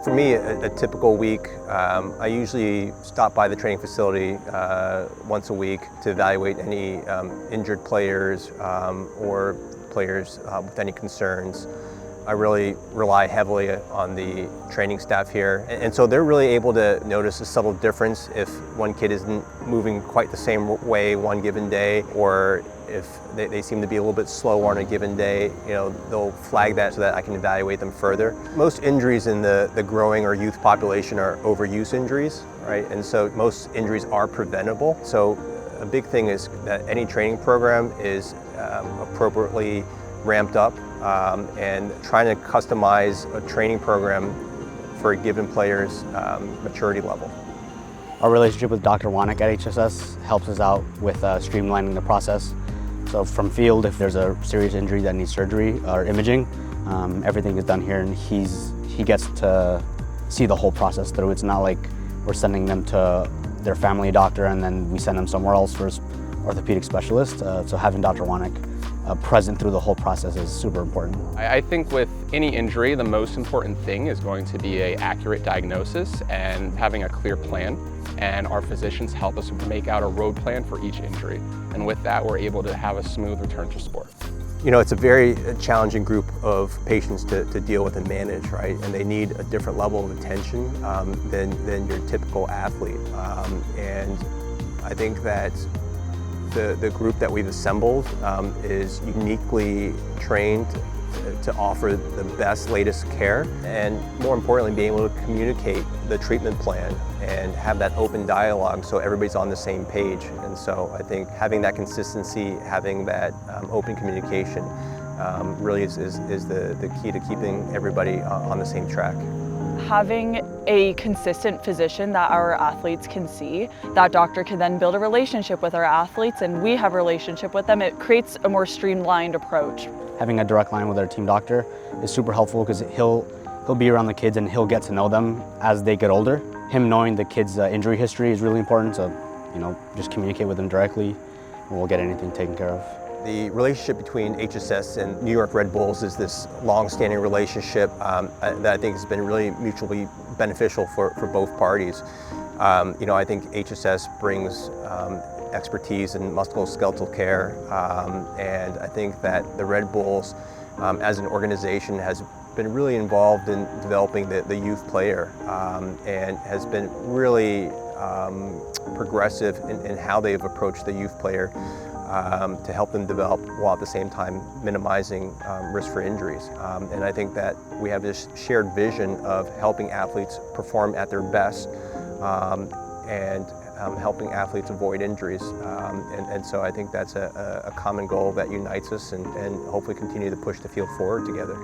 For me, a typical week, I usually stop by the training facility once a week to evaluate any injured players or players with any concerns. I really rely heavily on the training staff here, and so they're really able to notice a subtle difference if one kid isn't moving quite the same way one given day, or if they seem to be a little bit slow on a given day. They'll flag that so that I can evaluate them further. Most injuries in the growing or youth population are overuse injuries, right? And so most injuries are preventable. So a big thing is that any training program is appropriately ramped up and trying to customize a training program for a given player's maturity level. Our relationship with Dr. Wanek at HSS helps us out with streamlining the process. So from field, if there's a serious injury that needs surgery or imaging, everything is done here, and he gets to see the whole process through. It's not like we're sending them to their family doctor and then we send them somewhere else for his orthopedic specialist. So having Dr. Wanek present through the whole process is super important. I think with any injury, the most important thing is going to be an accurate diagnosis and having a clear plan. And our physicians help us make out a road plan for each injury. And with that, we're able to have a smooth return to sport. It's a very challenging group of patients to deal with and manage, right? And they need a different level of attention than your typical athlete. And I think that the group that we've assembled is uniquely trained to offer the best, latest care, and more importantly, being able to communicate the treatment plan and have that open dialogue so everybody's on the same page. And so I think having that consistency, having that open communication really is the key to keeping everybody on the same track. Having a consistent physician that our athletes can see, that doctor can then build a relationship with our athletes and we have a relationship with them, it creates a more streamlined approach. Having a direct line with our team doctor is super helpful because he'll be around the kids and he'll get to know them as they get older. Him knowing the kids' injury history is really important, so just communicate with them directly and we'll get anything taken care of. The relationship between HSS and New York Red Bulls is this long-standing relationship that I think has been really mutually beneficial for both parties. I think HSS brings expertise in musculoskeletal care, and I think that the Red Bulls as an organization has been really involved in developing the youth player and has been really progressive in how they've approached the youth player to help them develop while at the same time minimizing risk for injuries. And I think that we have this shared vision of helping athletes perform at their best and helping athletes avoid injuries. And so I think that's a common goal that unites us and hopefully continue to push the field forward together.